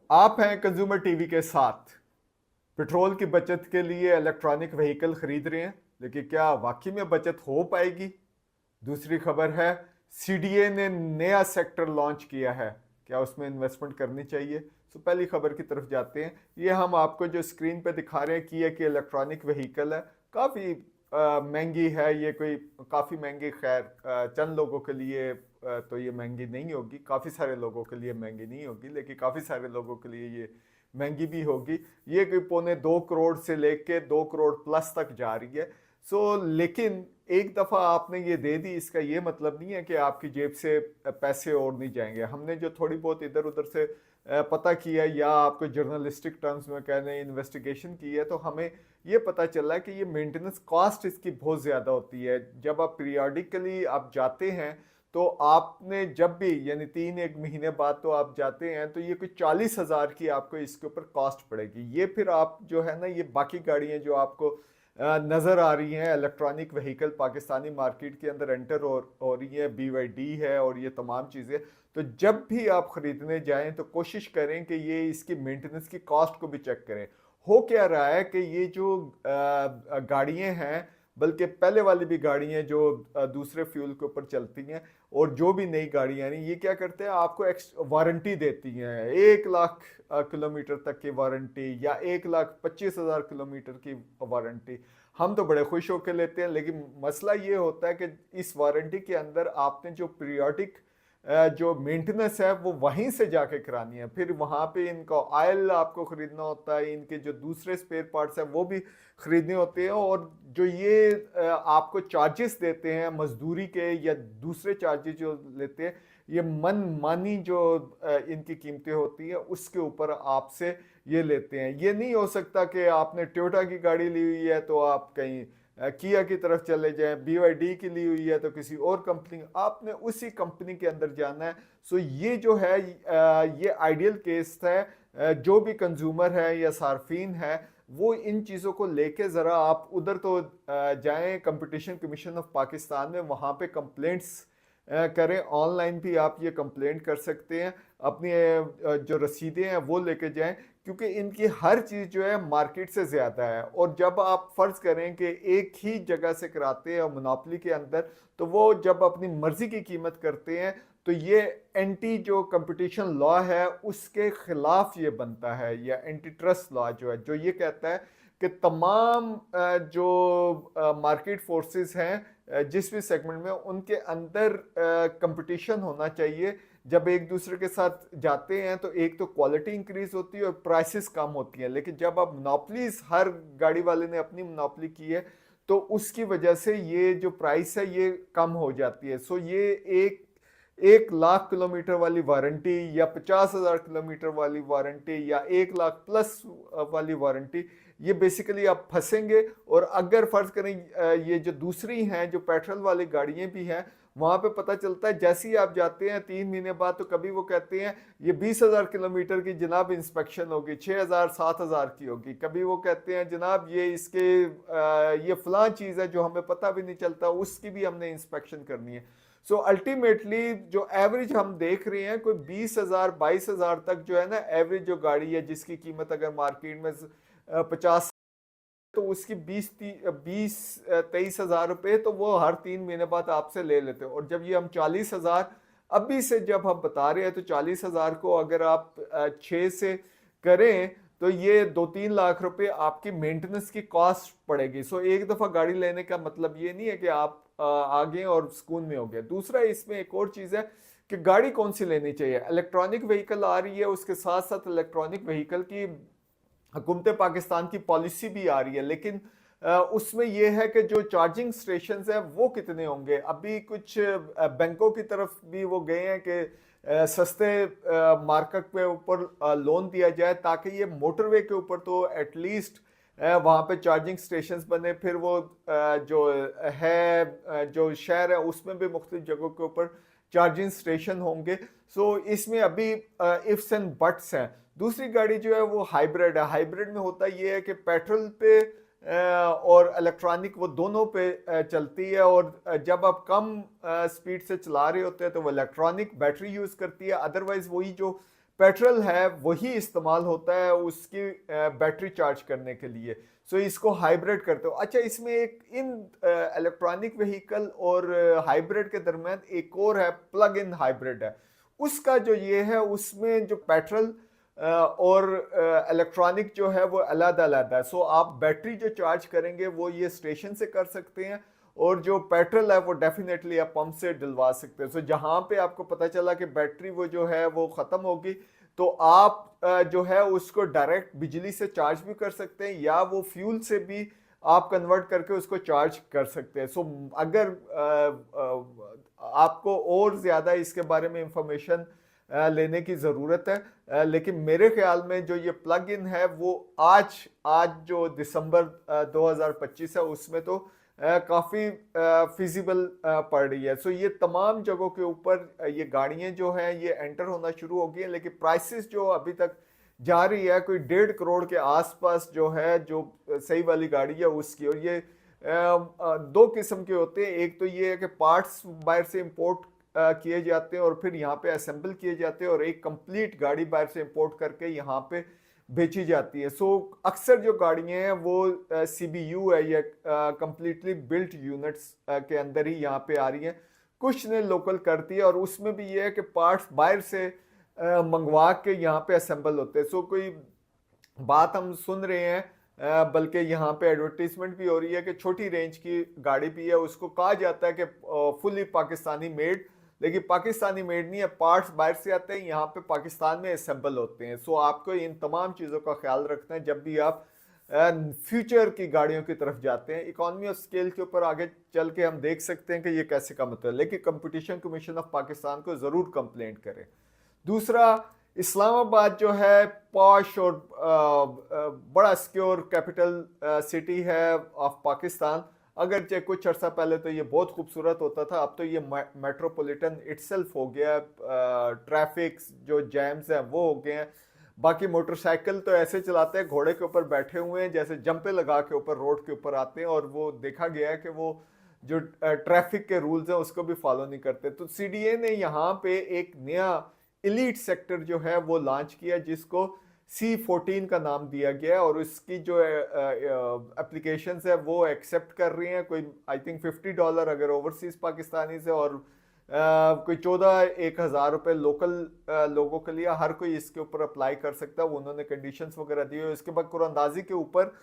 आप हैं consumer TV के साथ। पेट्रोल की बचत के लिए इलेक्ट्रॉनिक व्हीकल खरीद रहे हैं, लेकिन क्या वाकई में बचत हो पाएगी? दूसरी खबर है, सीडीए ने नया सेक्टर लॉन्च किया है, क्या उसमें इन्वेस्टमेंट करनी चाहिए? तो पहली खबर की तरफ जाते हैं। ये हम आपको जो स्क्रीन पे दिखा रहे हैं कि इलेक्ट्रॉनिक व्हीकल है, काफ़ी महंगी है। ये कोई काफ़ी महंगी, खैर चंद लोगों के लिए तो ये महंगी नहीं होगी, काफ़ी सारे लोगों के लिए महंगी नहीं होगी, लेकिन काफ़ी सारे लोगों के लिए ये महंगी भी होगी। ये कोई पौने 2 करोड़ से लेके 2 करोड़ प्लस तक जा रही है। लेकिन एक दफ़ा आपने ये दे दी, इसका ये मतलब नहीं है कि आपकी जेब से पैसे और नहीं जाएंगे। हमने जो थोड़ी बहुत इधर उधर से पता किया, या आपको जर्नलिस्टिक टर्म्स में कहने इन्वेस्टिगेशन की है, तो हमें ये पता चला है कि ये मेंटेनेंस कॉस्ट इसकी बहुत ज़्यादा होती है। जब आप पीरियडिकली आप जाते हैं, तो आपने जब भी यानी 3 एक महीने बाद तो आप जाते हैं, तो ये कोई 40,000 की आपको इसके ऊपर कॉस्ट पड़ेगी। ये फिर आप जो है ना, ये बाकी गाड़ियाँ जो आपको नज़र आ रही हैं, इलेक्ट्रॉनिक व्हीकल पाकिस्तानी मार्केट के अंदर एंटर हो रही है, BYD है और ये तमाम चीज़ें। तो जब भी आप ख़रीदने जाएं तो कोशिश करें कि ये इसकी मेंटेनेंस की कॉस्ट को भी चेक करें। हो क्या रहा है कि ये जो गाड़ियाँ हैं, बल्कि पहले वाली भी गाड़ियाँ जो दूसरे फ्यूल के ऊपर चलती हैं, और जो भी नई गाड़ियाँ हैं, ये क्या करते हैं, आपको वारंटी देती हैं 1 लाख किलोमीटर तक की वारंटी, या 1,25,000 किलोमीटर की वारंटी। हम तो बड़े खुश होकर लेते हैं, लेकिन मसला ये होता है कि इस वारंटी के अंदर आपने जो पीरियोडिक जो मेंटेनेंस है वो वहीं से जाके करानी है। फिर वहाँ पे इनका ऑयल आपको खरीदना होता है, इनके जो दूसरे स्पेयर पार्ट्स हैं वो भी खरीदने होते हैं, और जो ये आपको चार्जेस देते हैं मजदूरी के या दूसरे चार्जेस जो लेते हैं, ये मन मानी जो इनकी कीमतें होती है उसके ऊपर आपसे ये लेते हैं। ये नहीं हो सकता कि आपने टोयोटा की गाड़ी ली हुई है तो आप कहीं किया की तरफ चले जाएं, BYD की ली हुई है तो किसी और कंपनी, आपने उसी कंपनी के अंदर जाना है। ये जो है ये आइडियल केस है। जो भी कंज्यूमर है या सार्फिन है, वो इन चीज़ों को लेके ज़रा आप उधर तो जाएं, कंपटीशन कमीशन ऑफ पाकिस्तान में, वहाँ पे कंप्लेंट्स करें। ऑनलाइन भी आप ये कंप्लेंट कर सकते हैं, अपनी जो रसीदें हैं वो लेके जाएं, क्योंकि इनकी हर चीज़ जो है मार्केट से ज़्यादा है। और जब आप फ़र्ज़ करें कि एक ही जगह से कराते हैं मोनोपोली के अंदर, तो वो जब अपनी मर्ज़ी की कीमत करते हैं, तो ये एंटी जो कंपटीशन लॉ है उसके ख़िलाफ़ ये बनता है, या एंटी ट्रस्ट लॉ जो है, जो ये कहता है कि तमाम जो मार्केट फोर्सेस हैं जिस भी सेगमेंट में, उनके अंदर कंपटीशन होना चाहिए। जब एक दूसरे के साथ जाते हैं तो एक तो क्वालिटी इंक्रीज होती है और प्राइसेस कम होती हैं, लेकिन जब आप मोनोपलीज, हर गाड़ी वाले ने अपनी मोनोपली की है, तो उसकी वजह से ये जो प्राइस है ये कम हो जाती है। ये एक 1 लाख किलोमीटर वाली वारंटी, या 50,000 किलोमीटर वाली वारंटी, या 1 लाख प्लस वाली वारंटी, ये बेसिकली आप फंसेंगे। और अगर फर्ज करें ये जो दूसरी हैं, जो पेट्रोल वाली गाड़ियां भी हैं, वहां पे पता चलता है जैसे ही आप जाते हैं 3 महीने बाद, तो कभी वो कहते हैं ये 20,000 किलोमीटर की जनाब इंस्पेक्शन होगी, 6,000 7,000 की होगी। कभी वो कहते हैं जनाब ये इसके ये फलां चीज़ है जो हमें पता भी नहीं चलता, उसकी भी हमने इंस्पेक्शन करनी है। अल्टीमेटली जो एवरेज हम देख रहे हैं, कोई 20,000 22,000 तक जो है ना एवरेज जो गाड़ी है, जिसकी कीमत अगर मार्केट में 50, तो उसकी 20-23 हजार रुपए तो वो हर 3 महीने बाद आपसे ले लेते हो। और जब ये हम 40,000 अभी से जब हम बता रहे हैं, तो 40,000 को अगर आप 6 से करें, तो ये 2-3 लाख रुपए आपकी मेंटेनेंस की कॉस्ट पड़ेगी। एक दफा गाड़ी लेने का मतलब ये नहीं है कि आप आ गए और सुकून में हो गए। दूसरा, इसमें एक और चीज है कि गाड़ी कौन सी लेनी चाहिए। इलेक्ट्रॉनिक व्हीकल आ रही है, उसके साथ साथ इलेक्ट्रॉनिक व्हीकल की हुकूमत पाकिस्तान की पॉलिसी भी आ रही है, लेकिन उसमें यह है कि जो चार्जिंग स्टेशन हैं वो कितने होंगे। अभी कुछ बैंकों की तरफ भी वो गए हैं कि सस्ते मार्केट पे ऊपर लोन दिया जाए, ताकि ये मोटरवे के ऊपर तो एटलीस्ट वहाँ पे चार्जिंग स्टेशंस बने। फिर वो जो है जो शहर है उसमें भी मुख्तलिफ जगहों के ऊपर चार्जिंग स्टेशन होंगे। इसमें अभी इफ्स एंड बट्स हैं। दूसरी गाड़ी जो है वो हाइब्रिड है। हाइब्रिड में होता ये है कि पेट्रोल पे और इलेक्ट्रॉनिक वो दोनों पे चलती है, और जब आप कम स्पीड से चला रहे होते हैं तो वो इलेक्ट्रॉनिक बैटरी यूज करती है, अदरवाइज वही जो पेट्रोल है वही इस्तेमाल होता है उसकी बैटरी चार्ज करने के लिए। सो इसको हाइब्रिड करते हो। अच्छा, इसमें एक इन इलेक्ट्रॉनिक व्हीकल और हाइब्रिड के दरमियान एक और है, प्लग इन हाइब्रिड है। उसका जो ये है, उसमें जो पेट्रोल और इलेक्ट्रॉनिक जो है वो अलग अलग है। सो आप बैटरी जो चार्ज करेंगे वो ये स्टेशन से कर सकते हैं, और जो पेट्रोल है वो डेफिनेटली आप पंप से डलवा सकते हैं। सो जहां पे आपको पता चला कि बैटरी वो जो है वो ख़त्म होगी, तो आप जो है उसको डायरेक्ट बिजली से चार्ज भी कर सकते हैं, या वो फ्यूल से भी आप कन्वर्ट करके उसको चार्ज कर सकते हैं। सो अगर आपको और ज़्यादा इसके बारे में इंफॉर्मेशन लेने की ज़रूरत है, लेकिन मेरे ख्याल में जो ये प्लग इन है वो आज आज जो दिसंबर 2025 है उसमें तो काफ़ी फिजिबल पड़ रही है। सो ये तमाम जगहों के ऊपर ये गाड़ियाँ जो हैं ये एंटर होना शुरू हो गई हैं, लेकिन प्राइसेस जो अभी तक जा रही है कोई 1.5 करोड़ के आसपास जो है, जो सही वाली गाड़ी है उसकी। और ये दो किस्म के होते हैं। एक तो ये है कि पार्ट्स बाहर से इंपोर्ट किए जाते हैं और फिर यहाँ पे असेंबल किए जाते हैं, और एक कंप्लीट गाड़ी बाहर से इंपोर्ट करके यहाँ पे बेची जाती है। सो अक्सर जो गाड़ियाँ हैं वो सीबीयू है या कंप्लीटली बिल्ट यूनिट्स के अंदर ही यहाँ पे आ रही हैं। कुछ ने लोकल करती है, और उसमें भी ये है कि पार्ट्स बाहर से मंगवा के यहाँ पे असेंबल होते हैं। सो कोई बात हम सुन रहे हैं, बल्कि यहाँ पे एडवर्टीजमेंट भी हो रही है कि छोटी रेंज की गाड़ी भी है, उसको कहा जाता है कि फुली पाकिस्तानी मेड, लेकिन पाकिस्तानी मेड नहीं है, पार्ट्स बाहर से आते हैं, यहाँ पे पाकिस्तान में असेंबल होते हैं। सो आपको इन तमाम चीज़ों का ख्याल रखना है जब भी आप फ्यूचर की गाड़ियों की तरफ जाते हैं। इकोनॉमी ऑफ स्केल के ऊपर आगे चल के हम देख सकते हैं कि ये कैसे काम होता है, लेकिन कंपटीशन कमीशन ऑफ पाकिस्तान को ज़रूर कंप्लेंट करें। दूसरा, इस्लामाबाद जो है पॉश और बड़ा सिक्योर कैपिटल सिटी है ऑफ पाकिस्तान। अगरचे कुछ अर्सा पहले तो ये बहुत खूबसूरत होता था, अब तो ये मेट्रोपॉलिटन इटसेल्फ हो गया। ट्रैफिक जो जैम्स हैं वो हो गए हैं। बाकी मोटरसाइकिल तो ऐसे चलाते हैं, घोड़े के ऊपर बैठे हुए हैं, जैसे जंपे लगा के ऊपर रोड के ऊपर आते हैं, और वो देखा गया है कि वो जो ट्रैफिक के रूल्स हैं उसको भी फॉलो नहीं करते। तो सीडीए ने यहाँ पे एक नया एलीट सेक्टर जो है वो लॉन्च किया, जिसको C14 का नाम दिया गया, और उसकी जो एप्लीकेशंस है वो एक्सेप्ट कर रही हैं। कोई आई थिंक $50 अगर ओवरसीज पाकिस्तानी से, और कोई 14-1 हज़ार रुपये लोकल लोगों के लिए। हर कोई इसके ऊपर अप्लाई कर सकता है। वो उन्होंने कंडीशंस वगैरह दी हुई। उसके बाद कुरानंदाजी के ऊपर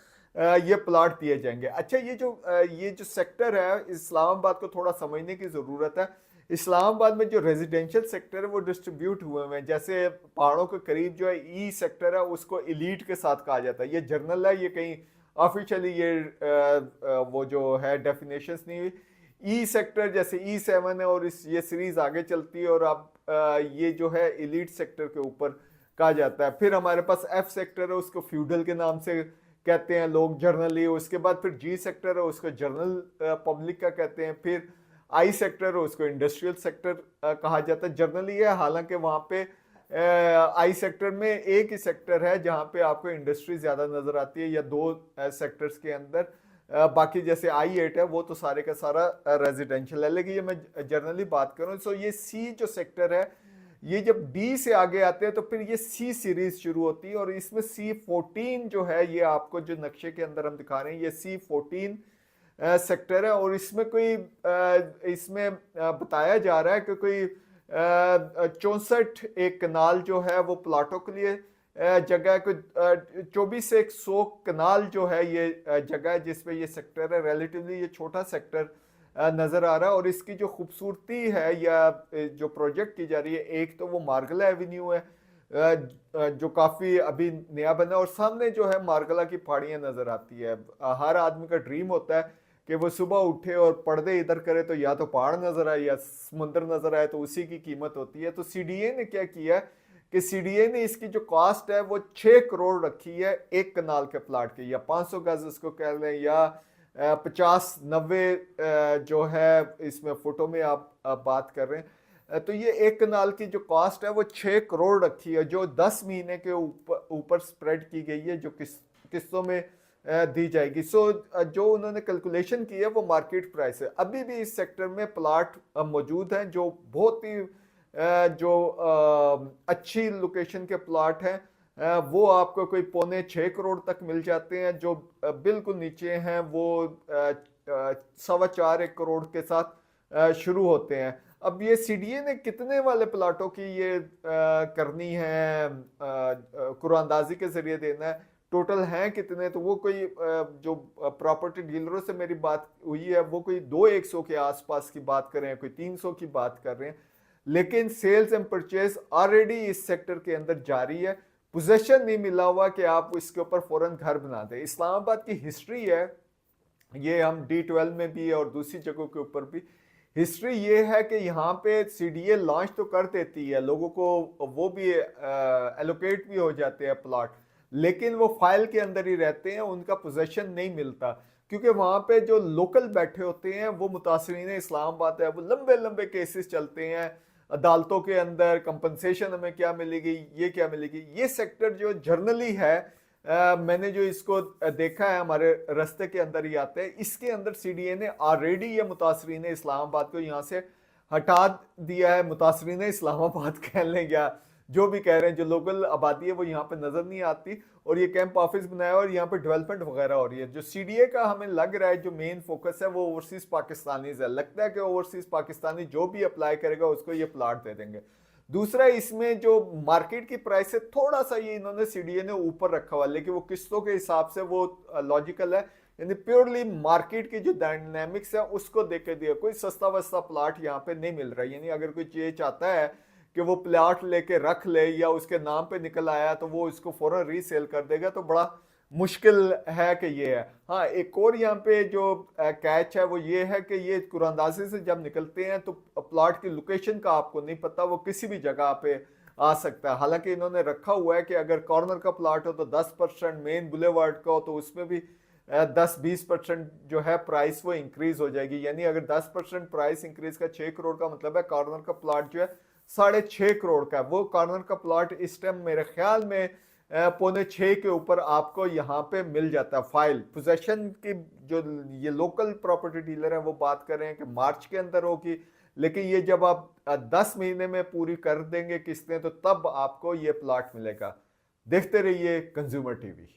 ये प्लाट दिए जाएंगे। अच्छा, ये जो सेक्टर है, इस्लामाबाद को थोड़ा समझने की ज़रूरत है। इस्लामाबाद में जो रेजिडेंशियल सेक्टर है वो डिस्ट्रीब्यूट हुए हुए हैं। जैसे पहाड़ों के करीब जो है ई सेक्टर है उसको एलीट के साथ कहा जाता है। ये जर्नल है, ये कहीं ऑफिशियली ये वो जो है डेफिनेशंस नहीं हुई। ई सेक्टर जैसे E7 है, और ये सीरीज आगे चलती है, और अब ये जो है एलीट सेक्टर के ऊपर कहा जाता है। फिर हमारे पास F सेक्टर है, उसको फ्यूडल के नाम से कहते हैं लोग जर्नली। उसके बाद फिर G सेक्टर है, उसको जर्नल पब्लिक का कहते हैं। फिर आई सेक्टर है, उसको इंडस्ट्रियल सेक्टर कहा जाता है जर्नली है। हालांकि वहाँ पे आई सेक्टर में एक ही सेक्टर है जहाँ पे आपको इंडस्ट्री ज़्यादा नज़र आती है, या दो सेक्टर्स के अंदर। बाकी जैसे I8 है वो तो सारे का सारा रेजिडेंशियल है, लेकिन ये मैं जर्नली बात करूँ। सो ये सी जो सेक्टर है, ये जब D से आगे आते हैं तो फिर ये C सीरीज शुरू होती है, और इसमें C14 जो है, ये आपको जो नक्शे के अंदर हम दिखा रहे हैं, ये C14 सेक्टर है। और इसमें कोई इसमें बताया जा रहा है कि कोई 64 एक कनाल जो है वो प्लाटों के लिए जगह, कोई 24 से 100 कनाल जो है ये जगह है जिसपे ये सेक्टर है। रिलेटिवली ये छोटा सेक्टर नज़र आ रहा है। और इसकी जो खूबसूरती है या जो प्रोजेक्ट की जा रही है, एक तो वो मार्गला एवेन्यू है जो काफ़ी अभी नया बना, और सामने जो है मार्गला की पहाड़ियाँ नज़र आती है। हर आदमी का ड्रीम होता है कि वो सुबह उठे और पर्दे इधर करे तो या तो पहाड़ नज़र आए या समुंदर नज़र आए, तो उसी की कीमत होती है। तो सीडीए ने क्या किया कि सीडीए ने इसकी जो कॉस्ट है वो 6 करोड़ रखी है एक कनाल के प्लाट की, या 500 गज उसको कह लें, या 50-90 जो है इसमें फुटों में आप बात कर रहे हैं। तो ये एक कनाल की जो कॉस्ट है वो 6 करोड़ रखी है, जो 10 महीने के ऊपर स्प्रेड की गई है, जो किस्तों में दी जाएगी। सो जो उन्होंने कैलकुलेशन की है वो मार्केट प्राइस है। अभी भी इस सेक्टर में प्लाट मौजूद हैं जो बहुत ही जो अच्छी लोकेशन के प्लॉट हैं वो आपको कोई 5.25 करोड़ तक मिल जाते हैं। जो बिल्कुल नीचे हैं वो 4.25 1 करोड़ के साथ शुरू होते हैं। अब ये सीडीए ने कितने वाले प्लाटों की ये करनी है, कुरानदाजी के जरिए देना है, टोटल हैं कितने, तो वो कोई जो प्रॉपर्टी डीलरों से मेरी बात हुई है वो कोई 2-100 के आसपास की बात कर रहे हैं, कोई 300 की बात कर रहे हैं। लेकिन सेल्स एंड परचेज ऑलरेडी इस सेक्टर के अंदर जारी है। पोजेशन नहीं मिला हुआ कि आप इसके ऊपर फौरन घर बना दें। इस्लामाबाद की हिस्ट्री है, ये हम D12 में भी और दूसरी जगहों के ऊपर भी हिस्ट्री ये है कि यहाँ पे सीडीए लॉन्च तो कर देती है, लोगों को वो भी एलोकेट भी हो जाते हैं प्लॉट, लेकिन वो फाइल के अंदर ही रहते हैं, उनका पोजेशन नहीं मिलता। क्योंकि वहाँ पे जो लोकल बैठे होते हैं वो मुतासरीन इस्लामाबाद है, वो लंबे लंबे केसेस चलते हैं अदालतों के अंदर, कंपनसेशन हमें क्या मिलेगी, ये क्या मिलेगी। ये सेक्टर जो जर्नली है, मैंने जो इसको देखा है हमारे रास्ते के अंदर ही आते हैं, इसके अंदर सीडीए ने ऑलरेडी ये मुतासरीन इस्लामाबाद को यहाँ से हटा दिया है। मुतासरीन इस्लामाबाद कह लें या जो भी कह रहे हैं, जो लोकल आबादी है वो यहाँ पे नजर नहीं आती, और ये कैंप ऑफिस बनाया और यहाँ पे डेवलपमेंट वगैरह हो रही है। जो सीडीए का हमें लग रहा है जो मेन फोकस है वो ओवरसीज पाकिस्तानीज है। लगता है कि ओवरसीज पाकिस्तानी जो भी अप्लाई करेगा उसको ये प्लाट दे देंगे। दूसरा, इसमें जो मार्केट की प्राइस है थोड़ा सा ये इन्होंने सीडीए ने ऊपर रखा हुआ, लेकिन वो किस्तों के हिसाब से वो लॉजिकल है, यानी प्योरली मार्केट की जो डायनामिक्स है उसको देख के दिया। कोई सस्ता वस्ता प्लाट यहाँ पे नहीं मिल रहा है, यानी अगर कोई ये चाहता है कि वो प्लाट लेके रख ले या उसके नाम पे निकल आया तो वो इसको फौरन रीसेल कर देगा, तो बड़ा मुश्किल है कि ये है। हाँ, एक और यहाँ पे जो कैच है वो ये है कि ये कुरानदाजी से जब निकलते हैं तो प्लॉट की लोकेशन का आपको नहीं पता, वो किसी भी जगह पे आ सकता है। हालांकि इन्होंने रखा हुआ है कि अगर कॉर्नर का प्लॉट हो तो 10%, मेन बुलेवार्ड का हो तो उसमें भी 10-20% जो है प्राइस वो इंक्रीज हो जाएगी। यानी अगर 10% प्राइस इंक्रीज का 6 करोड़ का मतलब है कॉर्नर का प्लॉट जो है 6.5 करोड़ का। वो कॉर्नर का प्लॉट इस टाइम मेरे ख्याल में 5.25 के ऊपर आपको यहाँ पे मिल जाता है। फाइल पोजेशन की जो ये लोकल प्रॉपर्टी डीलर है वो बात कर रहे हैं कि मार्च के अंदर होगी, लेकिन ये जब आप 10 महीने में पूरी कर देंगे किस्तें तो तब आपको ये प्लॉट मिलेगा। देखते रहिए कंज्यूमर टीवी।